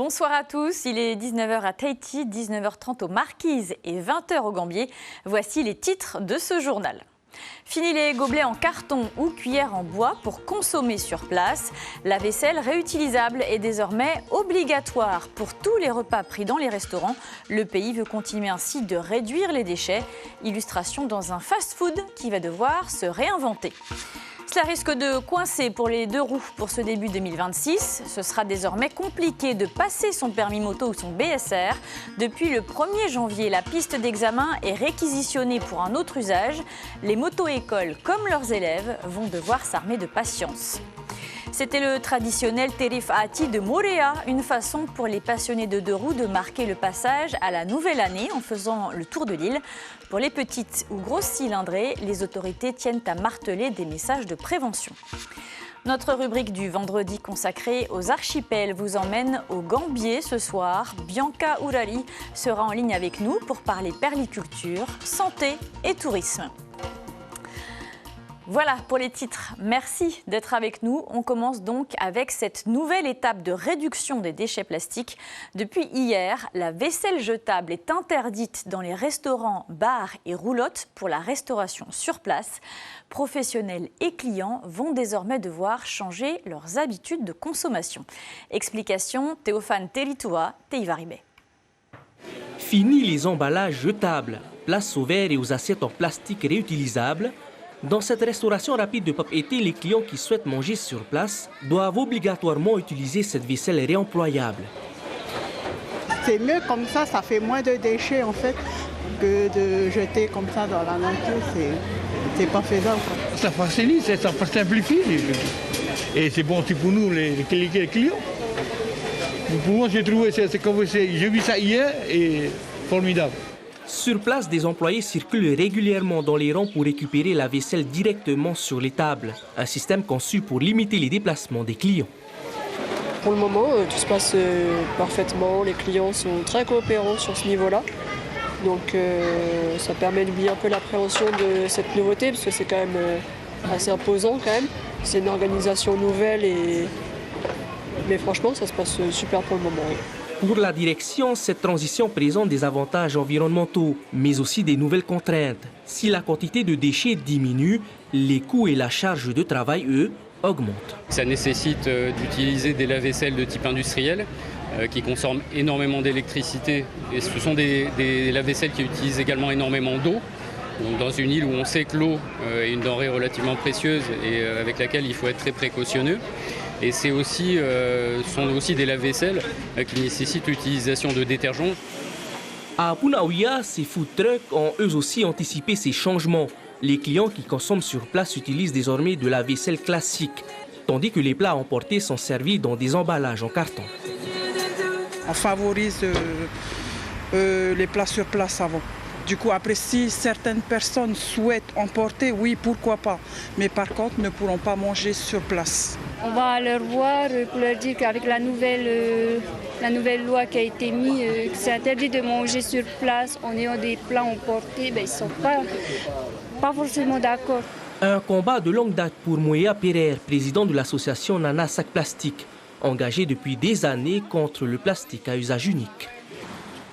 Bonsoir à tous, il est 19h à Tahiti, 19h30 aux Marquises et 20h au Gambier. Voici les titres de ce journal. Fini les gobelets en carton ou cuillères en bois pour consommer sur place. La vaisselle réutilisable est désormais obligatoire pour tous les repas pris dans les restaurants. Le pays veut continuer ainsi de réduire les déchets. Illustration dans un fast-food qui va devoir se réinventer. Cela risque de coincer pour les deux roues pour ce début 2026. Ce sera désormais compliqué de passer son permis moto ou son BSR. Depuis le 1er janvier, la piste d'examen est réquisitionnée pour un autre usage. Les moto-écoles, comme leurs élèves, vont devoir s'armer de patience. C'était le traditionnel Terif Ati de Morea, une façon pour les passionnés de deux roues de marquer le passage à la nouvelle année en faisant le tour de l'île. Pour les petites ou grosses cylindrées, les autorités tiennent à marteler des messages de prévention. Notre rubrique du vendredi consacrée aux archipels vous emmène au Gambier ce soir. Bianca Urari sera en ligne avec nous pour parler perliculture, santé et tourisme. Voilà pour les titres. Merci d'être avec nous. On commence donc avec cette nouvelle étape de réduction des déchets plastiques. Depuis hier, la vaisselle jetable est interdite dans les restaurants, bars et roulottes pour la restauration sur place. Professionnels et clients vont désormais devoir changer leurs habitudes de consommation. Explication Théophane Teritua, Teivaribé. Fini les emballages jetables. Place aux verres et aux assiettes en plastique réutilisables. Dans cette restauration rapide de Papeete, les clients qui souhaitent manger sur place doivent obligatoirement utiliser cette vaisselle réemployable. C'est mieux comme ça fait moins de déchets en fait que de jeter comme ça dans la nature, c'est pas faisable. Ça facilite, ça simplifie et c'est bon aussi pour nous les clients. Pour moi j'ai trouvé j'ai vu ça hier et formidable. Sur place, des employés circulent régulièrement dans les rangs pour récupérer la vaisselle directement sur les tables. Un système conçu pour limiter les déplacements des clients. Pour le moment, tout se passe parfaitement. Les clients sont très coopérants sur ce niveau-là. Donc ça permet d'oublier un peu l'appréhension de cette nouveauté parce que c'est quand même assez imposant quand même. C'est une organisation nouvelle mais franchement, ça se passe super pour le moment. Pour la direction, cette transition présente des avantages environnementaux, mais aussi des nouvelles contraintes. Si la quantité de déchets diminue, les coûts et la charge de travail, eux, augmentent. Ça nécessite d'utiliser des lave-vaisselle de type industriel qui consomment énormément d'électricité. Et ce sont des lave-vaisselle qui utilisent également énormément d'eau. Donc dans une île où on sait que l'eau est une denrée relativement précieuse et avec laquelle il faut être très précautionneux. Et c'est aussi, sont aussi des lave-vaisselle qui nécessitent l'utilisation de détergents. À Punaouia, ces food trucks ont eux aussi anticipé ces changements. Les clients qui consomment sur place utilisent désormais de la vaisselle classique, tandis que les plats emportés sont servis dans des emballages en carton. On favorise les plats sur place avant. Du coup, après, si certaines personnes souhaitent emporter, oui, pourquoi pas. Mais par contre, ne pourront pas manger sur place. On va leur voir pour leur dire qu'avec la nouvelle loi qui a été mise, que c'est interdit de manger sur place en ayant des plats emportés, ils ne sont pas forcément d'accord. Un combat de longue date pour Moya Pereire, président de l'association Nana Sac Plastique, engagé depuis des années contre le plastique à usage unique.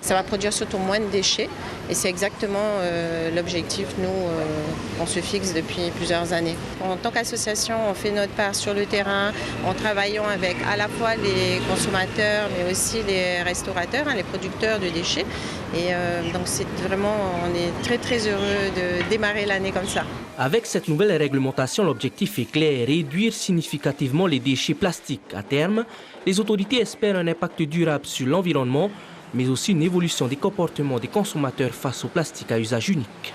Ça va produire surtout moins de déchets et c'est exactement l'objectif, on se fixe depuis plusieurs années. En tant qu'association, on fait notre part sur le terrain en travaillant avec à la fois les consommateurs mais aussi les restaurateurs, les producteurs de déchets. Et donc c'est vraiment, on est très très heureux de démarrer l'année comme ça. Avec cette nouvelle réglementation, l'objectif est clair, réduire significativement les déchets plastiques. À terme, les autorités espèrent un impact durable sur l'environnement, mais aussi une évolution des comportements des consommateurs face au plastique à usage unique.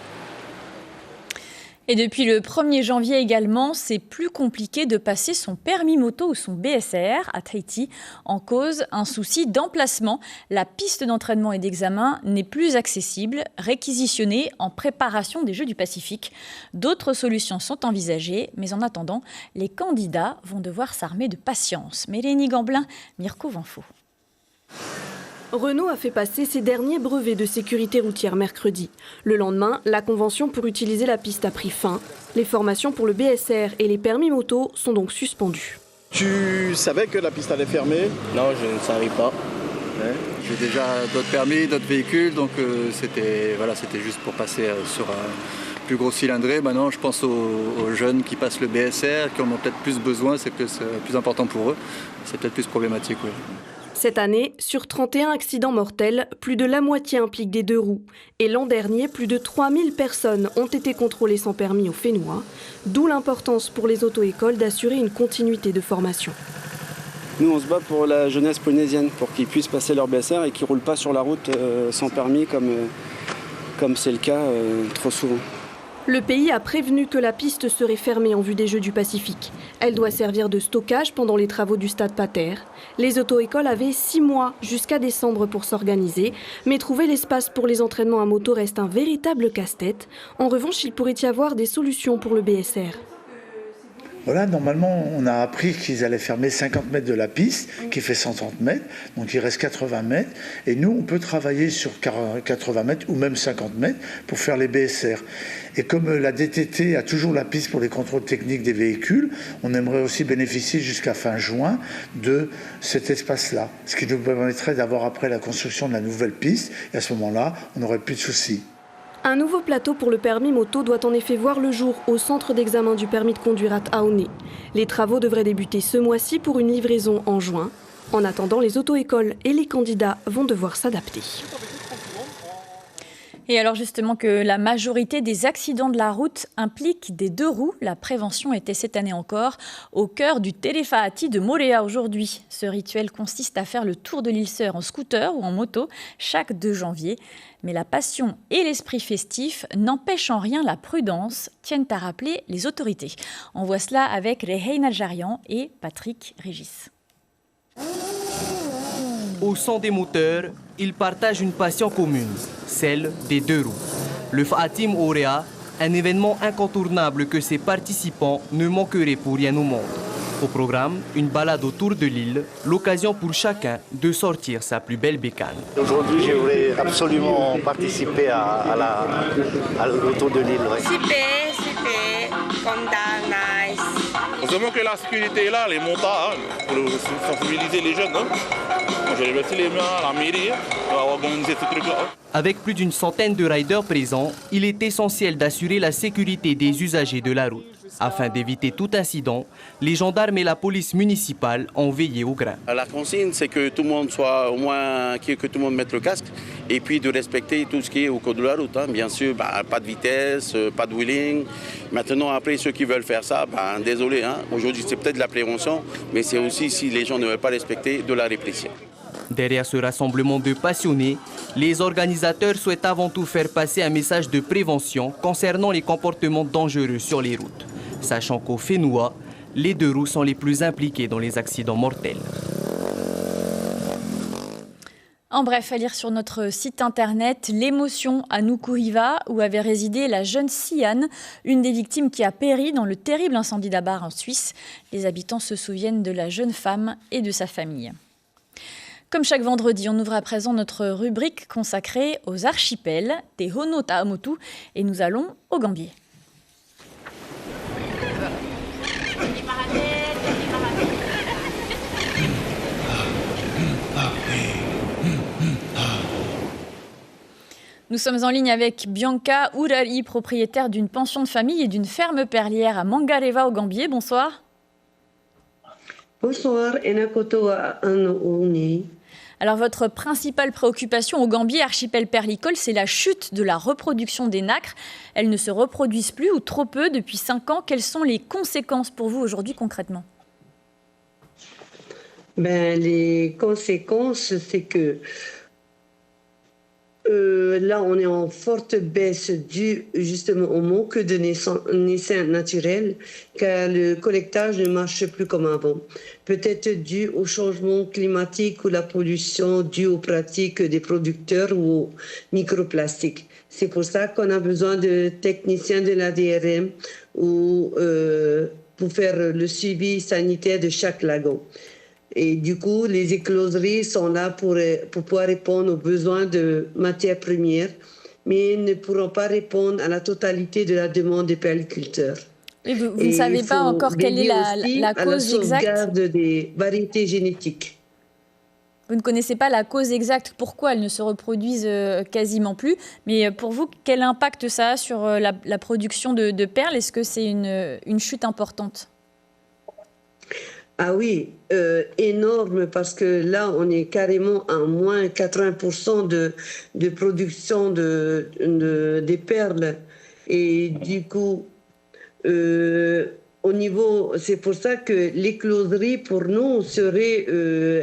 Et depuis le 1er janvier également, c'est plus compliqué de passer son permis moto ou son BSR à Tahiti. En cause, un souci d'emplacement. La piste d'entraînement et d'examen n'est plus accessible, réquisitionnée en préparation des Jeux du Pacifique. D'autres solutions sont envisagées, mais en attendant, les candidats vont devoir s'armer de patience. Mélénie Gamblin, Mirko Vanfo. Renault a fait passer ses derniers brevets de sécurité routière mercredi. Le lendemain, la convention pour utiliser la piste a pris fin. Les formations pour le BSR et les permis moto sont donc suspendues. Tu savais que la piste allait fermer? Non, je ne savais pas. J'ai déjà d'autres permis, d'autres véhicules, donc c'était juste pour passer sur un plus gros cylindré. Maintenant, je pense aux jeunes qui passent le BSR, qui en ont peut-être plus besoin, c'est plus important pour eux. C'est peut-être plus problématique, oui. Cette année, sur 31 accidents mortels, plus de la moitié impliquent des deux roues. Et l'an dernier, plus de 3000 personnes ont été contrôlées sans permis au Fénois, d'où l'importance pour les auto-écoles d'assurer une continuité de formation. Nous, on se bat pour la jeunesse polynésienne, pour qu'ils puissent passer leur BSR et qu'ils ne roulent pas sur la route sans permis, comme c'est le cas trop souvent. Le pays a prévenu que la piste serait fermée en vue des Jeux du Pacifique. Elle doit servir de stockage pendant les travaux du stade Pater. Les auto-écoles avaient 6 mois jusqu'à décembre pour s'organiser, mais trouver l'espace pour les entraînements à moto reste un véritable casse-tête. En revanche, il pourrait y avoir des solutions pour le BSR. Voilà, normalement, on a appris qu'ils allaient fermer 50 mètres de la piste, qui fait 130 mètres, donc il reste 80 mètres. Et nous, on peut travailler sur 80 mètres ou même 50 mètres pour faire les BSR. Et comme la DTT a toujours la piste pour les contrôles techniques des véhicules, on aimerait aussi bénéficier jusqu'à fin juin de cet espace-là. Ce qui nous permettrait d'avoir après la construction de la nouvelle piste. Et à ce moment-là, on n'aurait plus de soucis. Un nouveau plateau pour le permis moto doit en effet voir le jour au centre d'examen du permis de conduire à Taoné. Les travaux devraient débuter ce mois-ci pour une livraison en juin. En attendant, les auto-écoles et les candidats vont devoir s'adapter. Et alors justement que la majorité des accidents de la route impliquent des deux roues, la prévention était cette année encore au cœur du Telefaati de Moorea aujourd'hui. Ce rituel consiste à faire le tour de l'île Sœur en scooter ou en moto chaque 2 janvier. Mais la passion et l'esprit festif n'empêchent en rien la prudence, tiennent à rappeler les autorités. On voit cela avec Reheina Jarian et Patrick Régis. Au son des moteurs, ils partagent une passion commune, celle des deux roues. Le Faatim Moorea, un événement incontournable que ses participants ne manqueraient pour rien au monde. Au programme, une balade autour de l'île, l'occasion pour chacun de sortir sa plus belle bécane. Aujourd'hui, je voulais absolument participer à l'autour de l'île. Ouais. Super, content, nice. Heureusement que la sécurité est là, les motards, pour sensibiliser les jeunes. J'ai remercié les mains à la mairie pour organiser ce truc-là. Avec plus d'une centaine de riders présents, il est essentiel d'assurer la sécurité des usagers de la route. Afin d'éviter tout incident, les gendarmes et la police municipale ont veillé au grain. La consigne, c'est que tout le monde soit au moins, que tout le monde mette le casque et puis de respecter tout ce qui est au code de la route. Hein. Bien sûr, pas de vitesse, pas de wheeling. Maintenant, après, ceux qui veulent faire ça, désolé. Hein. Aujourd'hui, c'est peut-être de la prévention, mais c'est aussi, si les gens ne veulent pas respecter, de la répression. Derrière ce rassemblement de passionnés, les organisateurs souhaitent avant tout faire passer un message de prévention concernant les comportements dangereux sur les routes, sachant qu'au Fénois, les deux roues sont les plus impliquées dans les accidents mortels. En bref, à lire sur notre site internet, l'émotion à Nukuhiva, où avait résidé la jeune Siane, une des victimes qui a péri dans le terrible incendie d'Abar en Suisse. Les habitants se souviennent de la jeune femme et de sa famille. Comme chaque vendredi, on ouvre à présent notre rubrique consacrée aux archipels, des Hono Ta'amotu, et nous allons au Gambier. Nous sommes en ligne avec Bianca Urari, propriétaire d'une pension de famille et d'une ferme perlière à Mangareva au Gambier. Bonsoir. Bonsoir, Enakotoa Anouni. Alors votre principale préoccupation au Gambier, archipel perlicole, c'est la chute de la reproduction des nacres. Elles ne se reproduisent plus ou trop peu depuis 5 ans. Quelles sont les conséquences pour vous aujourd'hui concrètement ? Les conséquences, c'est que là, on est en forte baisse due justement au manque de naissains naturels, car le collectage ne marche plus comme avant. Peut-être dû au changement climatique ou la pollution due aux pratiques des producteurs ou aux microplastiques. C'est pour ça qu'on a besoin de techniciens de l'ADRM pour faire le suivi sanitaire de chaque lagon. Et du coup, les écloseries sont là pour pouvoir répondre aux besoins de matières premières, mais ne pourront pas répondre à la totalité de la demande des perliculteurs. Et vous ne savez pas encore quelle est la cause exacte ? À la sauvegarde des variétés génétiques. Vous ne connaissez pas la cause exacte, pourquoi elles ne se reproduisent quasiment plus. Mais pour vous, quel impact ça a sur la production de perles? Est-ce que c'est une chute importante? Ah oui, énorme, parce que là, on est carrément à moins 80% de production des perles. Et du coup, au niveau, c'est pour ça que l'écloserie, pour nous, serait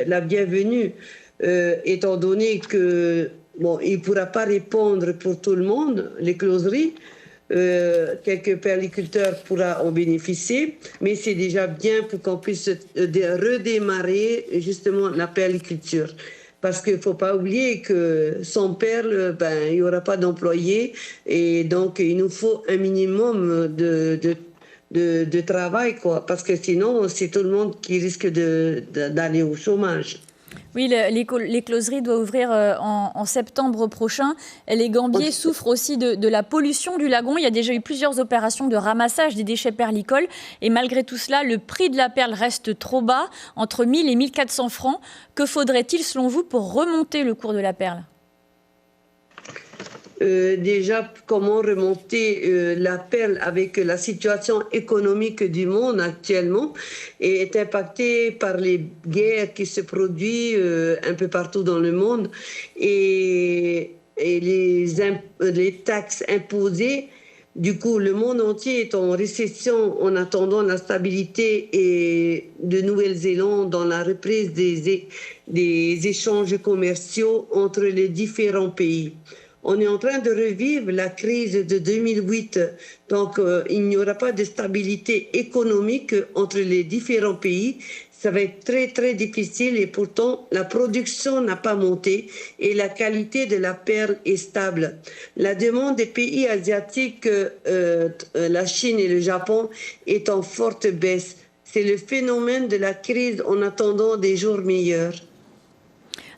la bienvenue, étant donné que, bon, il ne pourra pas répondre pour tout le monde, l'écloserie. Quelques perliculteurs pourront en bénéficier, mais c'est déjà bien pour qu'on puisse redémarrer justement la perliculture. Parce qu'il ne faut pas oublier que sans perles, il n'y aura pas d'employés, et donc il nous faut un minimum de travail, quoi, parce que sinon c'est tout le monde qui risque d'aller au chômage. Oui, l'écloserie doit ouvrir en septembre prochain. Les Gambiers souffrent aussi de la pollution du lagon. Il y a déjà eu plusieurs opérations de ramassage des déchets perlicoles. Et malgré tout cela, le prix de la perle reste trop bas, entre 1 000 et 1 400 francs. Que faudrait-il, selon vous, pour remonter le cours de la perle ? Déjà, comment remonter la perle avec la situation économique du monde actuellement et est impactée par les guerres qui se produisent un peu partout dans le monde et les taxes imposées. Du coup, le monde entier est en récession en attendant la stabilité et de Nouvelle-Zélande dans la reprise des échanges commerciaux entre les différents pays. On est en train de revivre la crise de 2008, donc il n'y aura pas de stabilité économique entre les différents pays. Ça va être très très difficile et pourtant la production n'a pas monté et la qualité de la perle est stable. La demande des pays asiatiques, la Chine et le Japon, est en forte baisse. C'est le phénomène de la crise en attendant des jours meilleurs.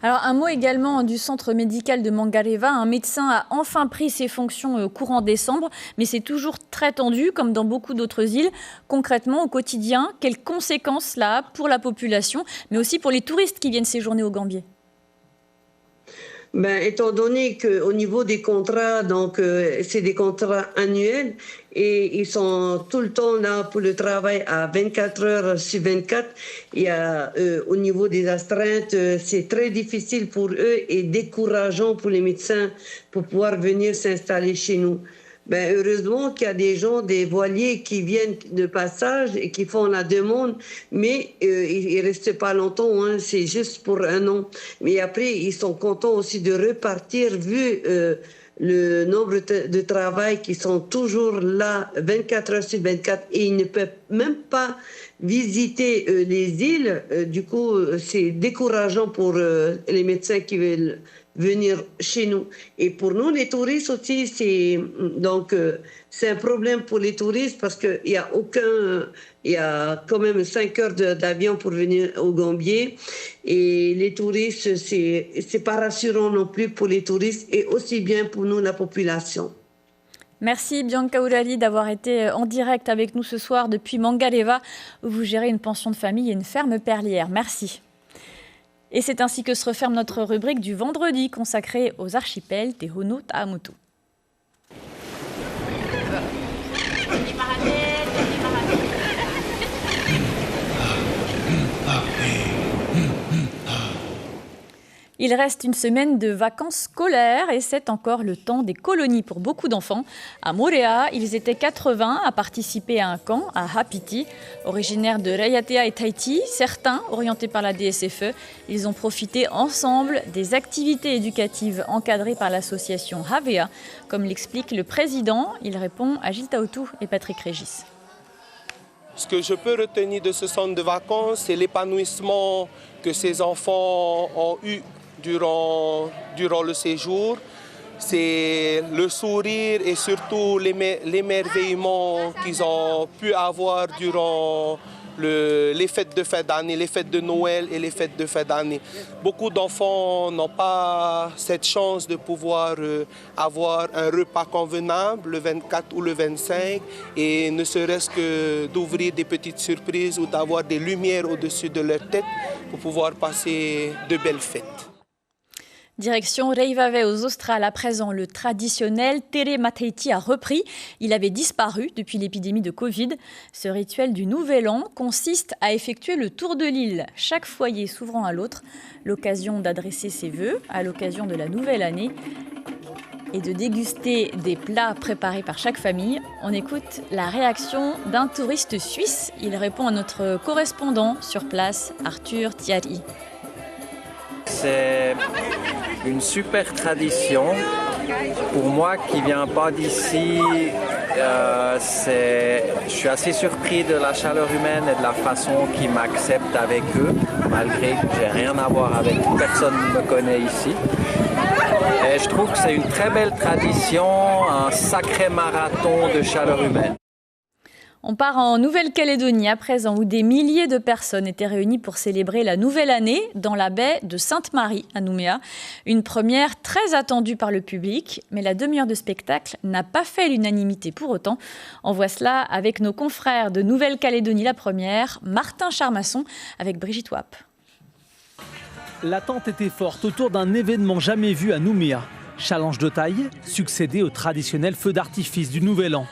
Alors, un mot également du centre médical de Mangareva. Un médecin a enfin pris ses fonctions courant décembre, mais c'est toujours très tendu, comme dans beaucoup d'autres îles. Concrètement, au quotidien, quelles conséquences cela a pour la population, mais aussi pour les touristes qui viennent séjourner au Gambier? Étant donné qu'au niveau des contrats, donc c'est des contrats annuels et ils sont tout le temps là pour le travail à 24 heures sur 24. Il y a, au niveau des astreintes, c'est très difficile pour eux et décourageant pour les médecins pour pouvoir venir s'installer chez nous. Heureusement qu'il y a des gens, des voiliers qui viennent de passage et qui font la demande, mais ils ne restent pas longtemps, hein, c'est juste pour un an. Mais après, ils sont contents aussi de repartir vu le nombre de travail qui sont toujours là 24 heures sur 24 et ils ne peuvent même pas visiter les îles. Du coup, c'est décourageant pour les médecins qui veulent venir chez nous. Et pour nous, les touristes aussi, c'est un problème pour les touristes parce qu'il y a quand même 5 heures d'avion pour venir au Gambier. Et les touristes, c'est pas rassurant non plus pour les touristes et aussi bien pour nous, la population. Merci Bianca Oulali d'avoir été en direct avec nous ce soir depuis Mangareva, où vous gérez une pension de famille et une ferme perlière. Merci. Et c'est ainsi que se referme notre rubrique du vendredi consacrée aux archipels Tehono Ta'amutu. Il reste une semaine de vacances scolaires et c'est encore le temps des colonies pour beaucoup d'enfants. À Moorea, ils étaient 80 à participer à un camp à Hapiti. Originaires de Raiatea et Tahiti, certains orientés par la DSFE, ils ont profité ensemble des activités éducatives encadrées par l'association Havea. Comme l'explique le président, il répond à Gilles Taotou et Patrick Régis. Ce que je peux retenir de ce centre de vacances, c'est l'épanouissement que ces enfants ont eu durant le séjour. C'est le sourire et surtout l'émerveillement qu'ils ont pu avoir durant les fêtes de fin d'année, les fêtes de Noël et les fêtes de fin d'année. Beaucoup d'enfants n'ont pas cette chance de pouvoir avoir un repas convenable le 24 ou le 25 et ne serait-ce que d'ouvrir des petites surprises ou d'avoir des lumières au-dessus de leur tête pour pouvoir passer de belles fêtes. Direction Reivave aux Australes. À présent, le traditionnel Tere Mataiti a repris. Il avait disparu depuis l'épidémie de Covid. Ce rituel du Nouvel An consiste à effectuer le tour de l'île, chaque foyer s'ouvrant à l'autre, l'occasion d'adresser ses vœux à l'occasion de la nouvelle année et de déguster des plats préparés par chaque famille. On écoute la réaction d'un touriste suisse. Il répond à notre correspondant sur place, Arthur Thierry. C'est une super tradition. Pour moi qui ne viens pas d'ici, je suis assez surpris de la chaleur humaine et de la façon qu'ils m'acceptent avec eux, malgré que j'ai rien à voir avec personne ne me connaît ici. Et je trouve que c'est une très belle tradition, un sacré marathon de chaleur humaine. On part en Nouvelle-Calédonie à présent, où des milliers de personnes étaient réunies pour célébrer la nouvelle année dans la baie de Sainte-Marie à Nouméa. Une première très attendue par le public, mais la demi-heure de spectacle n'a pas fait l'unanimité pour autant. On voit cela avec nos confrères de Nouvelle-Calédonie la première, Martin Charmasson avec Brigitte Wap. L'attente était forte autour d'un événement jamais vu à Nouméa. Challenge de taille, succédé au traditionnel feu d'artifice du Nouvel An.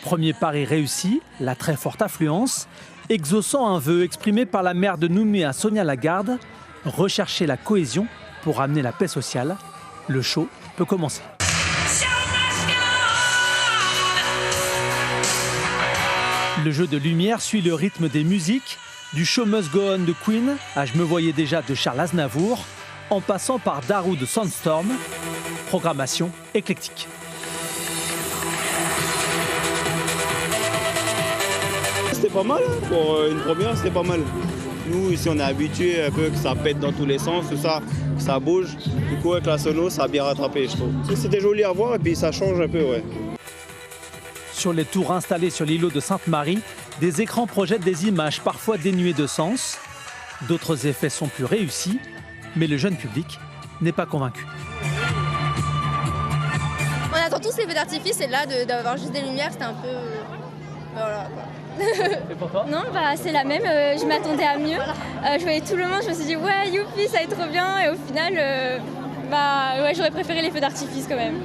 Premier pari réussi, la très forte affluence, exaucant un vœu exprimé par la maire de Nouméa, Sonia Lagarde, rechercher la cohésion pour amener la paix sociale. Le show peut commencer. Le jeu de lumière suit le rythme des musiques, du Show Must Go On de Queen à Je me voyais déjà de Charles Aznavour, en passant par Daru de Sandstorm. Programmation éclectique. C'était pas mal, pour une première c'était pas mal. Nous ici on est habitués un peu que ça pète dans tous les sens, tout ça, ça bouge. Du coup avec la sono ça a bien rattrapé je trouve. C'était joli à voir et puis ça change un peu ouais. Sur les tours installés sur l'îlot de Sainte-Marie, des écrans projettent des images parfois dénuées de sens. D'autres effets sont plus réussis, mais le jeune public n'est pas convaincu. On attend tous les feux d'artifice et là d'avoir juste des lumières c'était un peu... Voilà quoi. Et pour toi ? Non, c'est la même, je m'attendais à mieux. Je voyais tout le monde, je me suis dit ouais youpi ça va être trop bien et au final j'aurais préféré les feux d'artifice quand même.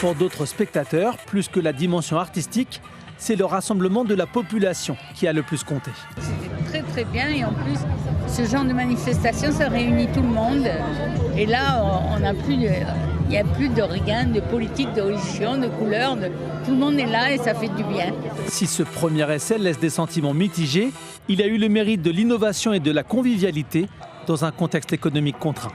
Pour d'autres spectateurs, plus que la dimension artistique, c'est le rassemblement de la population qui a le plus compté. C'était très très bien et en plus ce genre de manifestation ça réunit tout le monde et là on n'a plus il n'y a plus de rien, de politique, de religion, de couleur, tout le monde est là et ça fait du bien. Si ce premier essai laisse des sentiments mitigés, il a eu le mérite de l'innovation et de la convivialité dans un contexte économique contraint.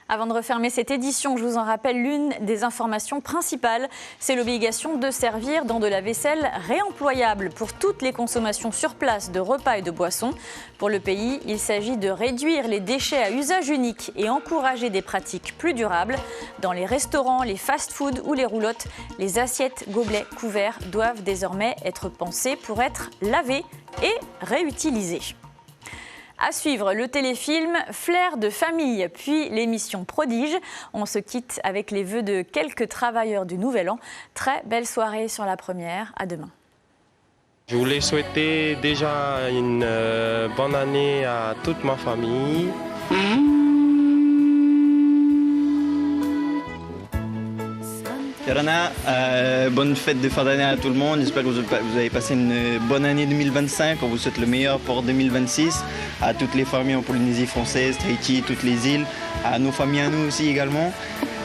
Avant de refermer cette édition, je vous en rappelle l'une des informations principales. C'est l'obligation de servir dans de la vaisselle réemployable pour toutes les consommations sur place de repas et de boissons. Pour le pays, il s'agit de réduire les déchets à usage unique et encourager des pratiques plus durables. Dans les restaurants, les fast-foods ou les roulottes, les assiettes, gobelets, couverts doivent désormais être pensés pour être lavés et réutilisés. À suivre, le téléfilm Flair de famille, puis l'émission Prodige. On se quitte avec les vœux de quelques travailleurs du Nouvel An. Très belle soirée sur la première. À demain. Je voulais souhaiter déjà une bonne année à toute ma famille. Yarana, bonne fête de fin d'année à tout le monde. J'espère que vous avez passé une bonne année 2025. On vous souhaite le meilleur pour 2026. À toutes les familles en Polynésie française, Tahiti, toutes les îles. À nos familles, à nous aussi également.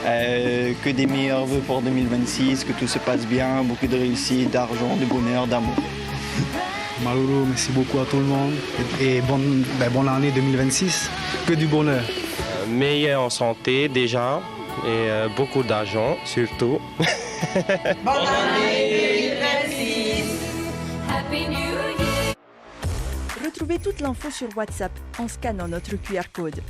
Que des meilleurs vœux pour 2026, que tout se passe bien, beaucoup de réussite, d'argent, de bonheur, d'amour. Malulu, merci beaucoup à tout le monde. Et bonne année 2026. Que du bonheur. Meilleur en santé déjà. Et beaucoup d'argent, surtout. Bonne année 2026. Happy New Year. Retrouvez toute l'info sur WhatsApp en scannant notre QR code.